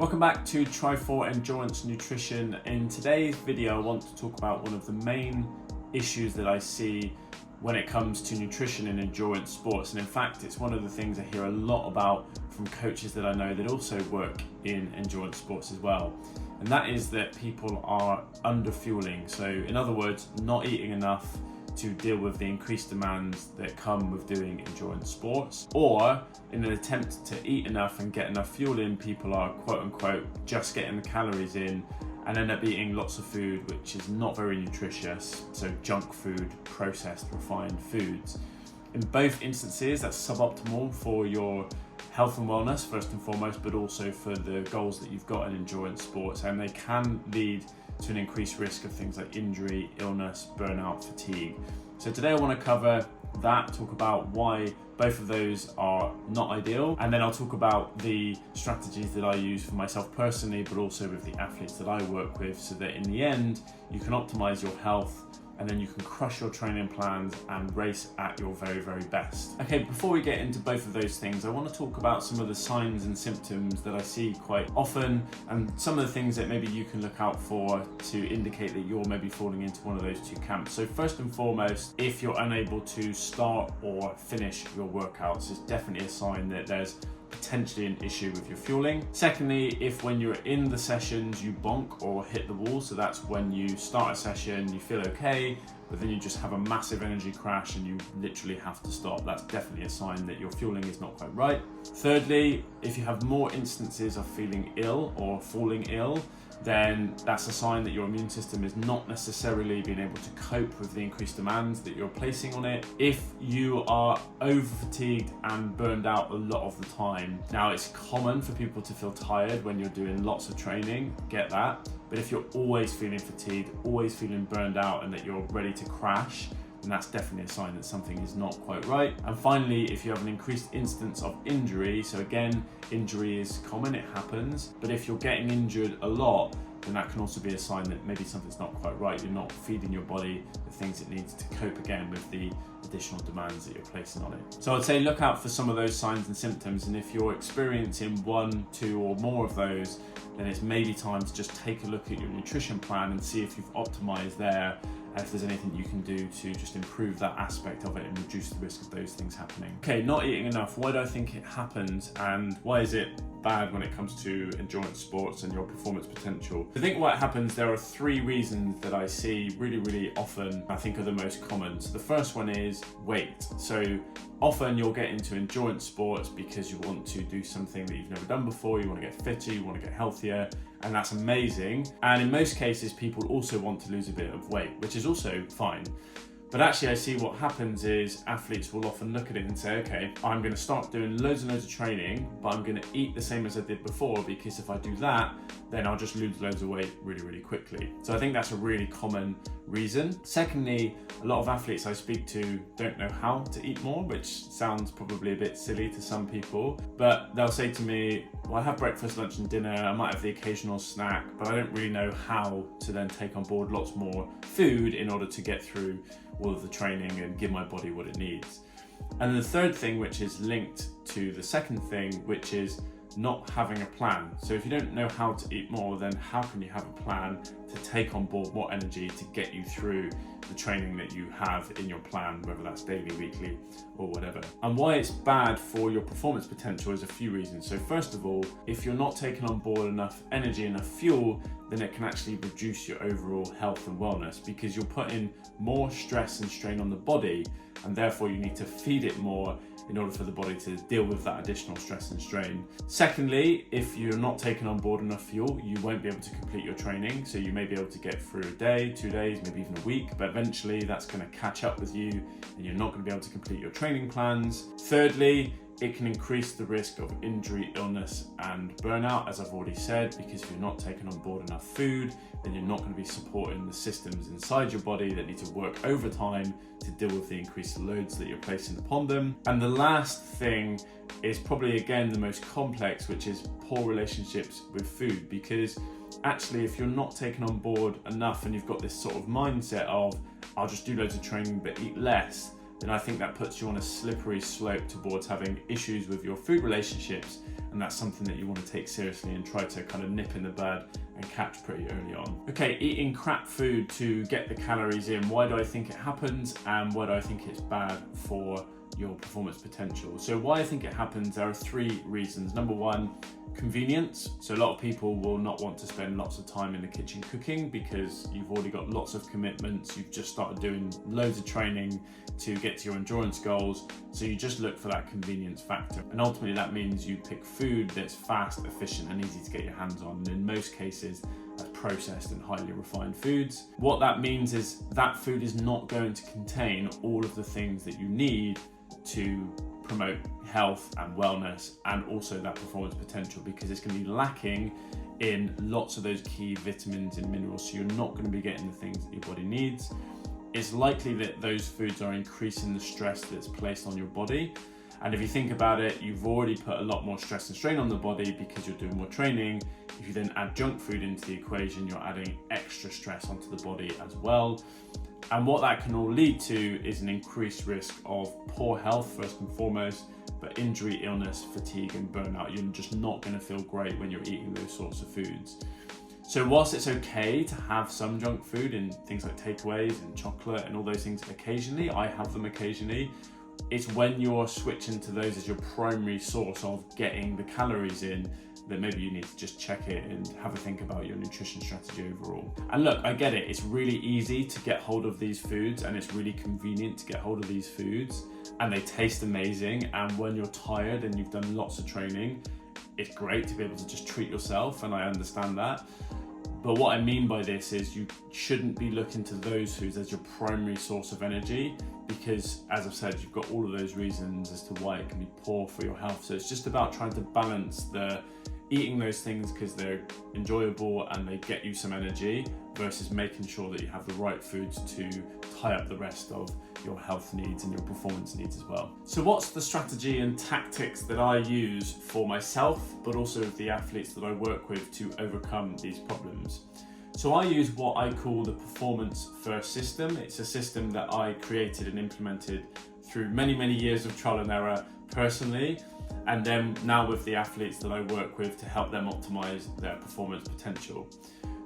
Welcome back to Try4 Endurance Nutrition. In today's video, I want to talk about one of the main issues that I see when it comes to nutrition in endurance sports. And in fact, it's one of the things I hear a lot about from coaches that I know that also work in endurance sports as well. And that is that people are under fueling. So in other words, not eating enough to deal with the increased demands that come with doing endurance sports, or in an attempt to eat enough and get enough fuel in, people are quote unquote just getting the calories in and end up eating lots of food which is not very nutritious, so junk food, processed, refined foods. In both instances, that's suboptimal for your health and wellness first and foremost, but also for the goals that you've got in endurance sports, and they can lead to an increased risk of things like injury, illness, burnout, fatigue. So today I want to cover that, talk about why both of those are not ideal, and then I'll talk about the strategies that I use for myself personally, but also with the athletes that I work with, so that in the end you can optimize your health and then you can crush your training plans and race at your very, very best. Okay, before we get into both of those things, I want to talk about some of the signs and symptoms that I see quite often, and some of the things that maybe you can look out for to indicate that you're maybe falling into one of those two camps. So first and foremost, if you're unable to start or finish your workouts, it's definitely a sign that there's potentially an issue with your fueling. Secondly, if when you're in the sessions you bonk or hit the wall, so that's when you start a session, you feel okay, but then you just have a massive energy crash and you literally have to stop, that's definitely a sign that your fueling is not quite right. Thirdly, if you have more instances of feeling ill or falling ill, then that's a sign that your immune system is not necessarily being able to cope with the increased demands that you're placing on it. If you are over fatigued and burned out a lot of the time, now it's common for people to feel tired when you're doing lots of training, get that, but if you're always feeling fatigued, always feeling burned out, and that you're ready to crash, then that's definitely a sign that something is not quite right. And finally, if you have an increased instance of injury, so again, injury is common, it happens, but if you're getting injured a lot, then that can also be a sign that maybe something's not quite right. You're not feeding your body the things it needs to cope again with the additional demands that you're placing on it. So I'd say look out for some of those signs and symptoms, and if you're experiencing one, two, or more of those, then it's maybe time to just take a look at your nutrition plan and see if you've optimized there, and if there's anything you can do to just improve that aspect of it and reduce the risk of those things happening. Okay, not eating enough. Why do I think it happens, and why is it bad when it comes to endurance sports and your performance potential? I think what happens, there are three reasons that I see really often, I think are the most common. So the first one is weight. So often you'll get into endurance sports because you want to do something that you've never done before, you want to get fitter, you want to get healthier, and that's amazing. And in most cases, people also want to lose a bit of weight, which is also fine. But actually I see what happens is athletes will often look at it and say, okay, I'm going to start doing loads and loads of training, but I'm going to eat the same as I did before, because if I do that, then I'll just lose loads of weight really quickly. So I think that's a really common reason. Secondly, a lot of athletes I speak to don't know how to eat more, which sounds probably a bit silly to some people, but they'll say to me, well, I have breakfast, lunch and dinner, I might have the occasional snack, but I don't really know how to then take on board lots more food in order to get through all of the training and give my body what it needs. And the third thing, which is linked to the second thing, which is not having a plan. So if you don't know how to eat more, then how can you have a plan to take on board more energy to get you through the training that you have in your plan, whether that's daily, weekly, or whatever? And why it's bad for your performance potential is a few reasons. So first of all, if you're not taking on board enough energy, enough fuel, then it can actually reduce your overall health and wellness, because you're putting more stress and strain on the body, and therefore you need to feed it more in order for the body to deal with that additional stress and strain. Secondly, if you're not taking on board enough fuel, you won't be able to complete your training. So you may be able to get through a day, 2 days, maybe even a week, but eventually that's going to catch up with you and you're not going to be able to complete your training plans. Thirdly, it can increase the risk of injury, illness, and burnout, as I've already said, because if you're not taking on board enough food, then you're not going to be supporting the systems inside your body that need to work overtime to deal with the increased loads that you're placing upon them. And the last thing is probably, again, the most complex, which is poor relationships with food, because actually, if you're not taking on board enough and you've got this sort of mindset of, I'll just do loads of training but eat less, then I think that puts you on a slippery slope towards having issues with your food relationships, and that's something that you want to take seriously and try to kind of nip in the bud and catch pretty early on. Okay, eating crap food to get the calories in. Why do I think it happens, and why do I think it's bad for your performance potential? So why I think it happens, there are 3 reasons. Number 1, convenience. So a lot of people will not want to spend lots of time in the kitchen cooking because you've already got lots of commitments, you've just started doing loads of training to get to your endurance goals, so you just look for that convenience factor. And ultimately that means you pick food that's fast, efficient and easy to get your hands on, and in most cases that's processed and highly refined foods. What that means is that food is not going to contain all of the things that you need to promote health and wellness and also that performance potential, because it's going to be lacking in lots of those key vitamins and minerals, so you're not going to be getting the things that your body needs. It's likely that those foods are increasing the stress that's placed on your body, and if you think about it, you've already put a lot more stress and strain on the body because you're doing more training. If you then add junk food into the equation, you're adding extra stress onto the body as well. And what that can all lead to is an increased risk of poor health first and foremost, but injury, illness, fatigue and burnout. You're just not going to feel great when you're eating those sorts of foods. So whilst it's okay to have some junk food in things like takeaways and chocolate and all those things occasionally, I have them occasionally, it's when you're switching to those as your primary source of getting the calories in that maybe you need to just check it and have a think about your nutrition strategy overall. And look, I get it, it's really easy to get hold of these foods and it's really convenient to get hold of these foods and they taste amazing, and when you're tired and you've done lots of training, it's great to be able to just treat yourself, and I understand that. But what I mean by this is you shouldn't be looking to those foods as your primary source of energy, because as I've said, you've got all of those reasons as to why it can be poor for your health. So it's just about trying to balance the eating those things because they're enjoyable and they get you some energy versus making sure that you have the right foods to tie up the rest of your health needs and your performance needs as well. So what's the strategy and tactics that I use for myself, but also the athletes that I work with to overcome these problems? So I use what I call the performance first system. It's a system that I created and implemented through many, many years of trial and error personally, and then now with the athletes that I work with to help them optimize their performance potential.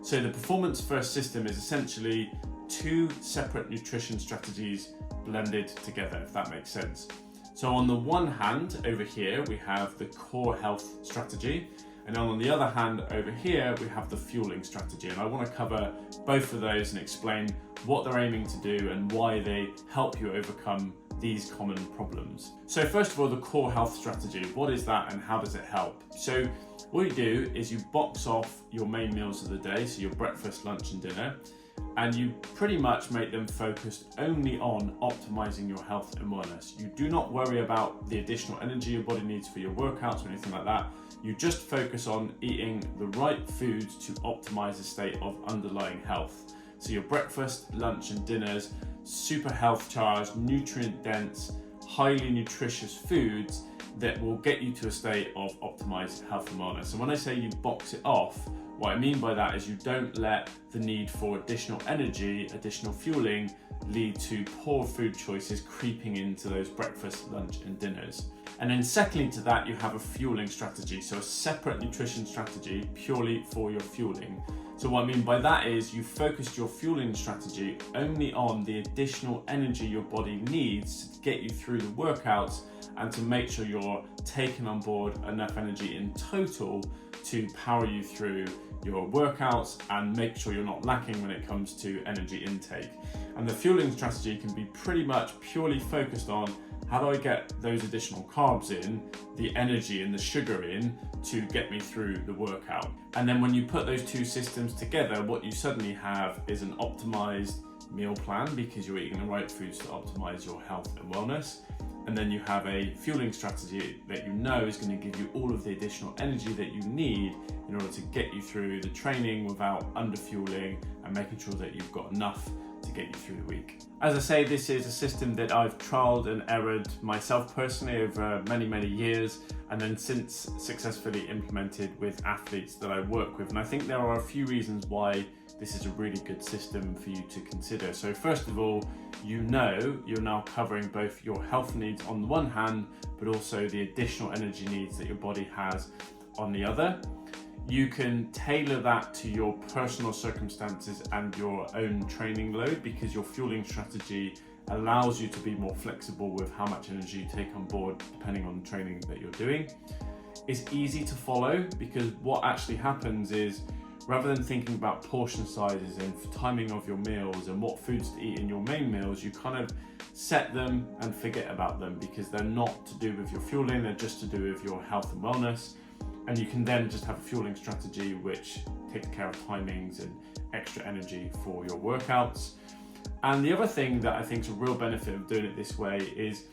So the performance first system is essentially 2 separate nutrition strategies blended together, if that makes sense. So on the one hand, over here, we have the core health strategy, and on the other hand, over here, we have the fueling strategy. And I want to cover both of those and explain what they're aiming to do and why they help you overcome these common problems. So first of all, the core health strategy. What is that and how does it help? So what you do is you box off your main meals of the day, so your breakfast, lunch and dinner, and you pretty much make them focused only on optimizing your health and wellness. You do not worry about the additional energy your body needs for your workouts or anything like that. You just focus on eating the right foods to optimize the state of underlying health. So your breakfast, lunch and dinners, super health charged, nutrient dense, highly nutritious foods that will get you to a state of optimized health and wellness. And when I say you box it off, what I mean by that is you don't let the need for additional energy, additional fueling, lead to poor food choices creeping into those breakfast, lunch and dinners. And then secondly to that, you have a fueling strategy. So a separate nutrition strategy purely for your fueling. So what I mean by that is you focused your fueling strategy only on the additional energy your body needs to get you through the workouts and to make sure you're taking on board enough energy in total to power you through your workouts and make sure you're not lacking when it comes to energy intake. And the fueling strategy can be pretty much purely focused on how do I get those additional carbs in, the energy and the sugar in to get me through the workout. And then when you put those 2 systems together, what you suddenly have is an optimized meal plan because you're eating the right foods to optimize your health and wellness. And then you have a fueling strategy that you know is going to give you all of the additional energy that you need in order to get you through the training without underfueling and making sure that you've got enough to get you through the week. As I say, this is a system that I've trialed and errored myself personally over many, many years, and then since successfully implemented with athletes that I work with. And I think there are a few reasons why this is a really good system for you to consider. So first of all, you know you're now covering both your health needs on the one hand, but also the additional energy needs that your body has on the other. You can tailor that to your personal circumstances and your own training load, because your fueling strategy allows you to be more flexible with how much energy you take on board depending on the training that you're doing. It's easy to follow, because what actually happens is, rather than thinking about portion sizes and timing of your meals and what foods to eat in your main meals, you kind of set them and forget about them, because they're not to do with your fueling, they're just to do with your health and wellness. And you can then just have a fueling strategy which takes care of timings and extra energy for your workouts. And the other thing that I think is a real benefit of doing it this way is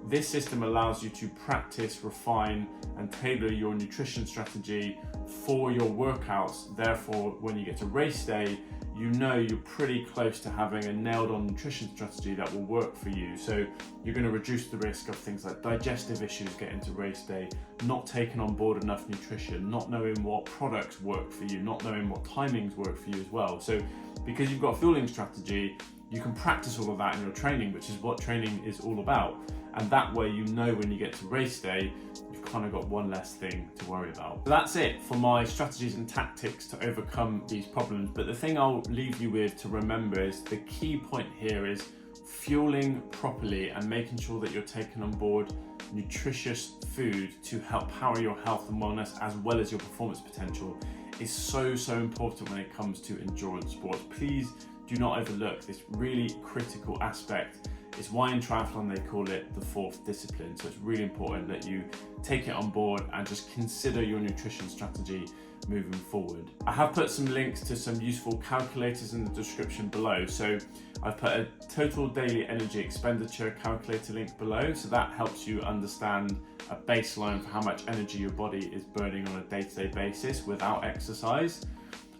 this system allows you to practice, refine, and tailor your nutrition strategy for your workouts. Therefore, when you get to race day, you know you're pretty close to having a nailed on nutrition strategy that will work for you. So you're going to reduce the risk of things like digestive issues getting to race day, not taking on board enough nutrition, not knowing what products work for you, not knowing what timings work for you as well. So because you've got a fueling strategy, you can practice all of that in your training, which is what training is all about. And that way, you know, when you get to race day, you've kind of got one less thing to worry about. So that's it for my strategies and tactics to overcome these problems. But the thing I'll leave you with to remember is the key point here is fueling properly and making sure that you're taking on board nutritious food to help power your health and wellness as well as your performance potential is so important when it comes to endurance sports. Please do not overlook this really critical aspect. It's why in triathlon they call it the fourth discipline. So it's really important that you take it on board and just consider your nutrition strategy moving forward. I have put some links to some useful calculators in the description below. So I've put a total daily energy expenditure calculator link below. So that helps you understand a baseline for how much energy your body is burning on a day-to-day basis without exercise.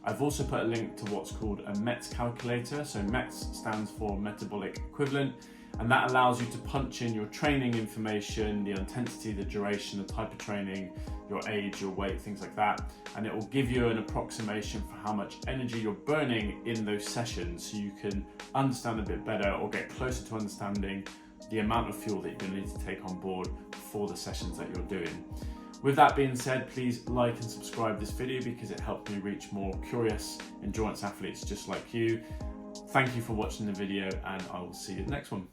I've also put a link to what's called a METS calculator. So METS stands for metabolic equivalent, and that allows you to punch in your training information, the intensity, the duration, the type of training, your age, your weight, things like that. And it will give you an approximation for how much energy you're burning in those sessions, so you can understand a bit better or get closer to understanding the amount of fuel that you're going to need to take on board for the sessions that you're doing. With that being said, please like and subscribe this video, because it helps me reach more curious endurance athletes just like you. Thank you for watching the video, and I will see you in the next one.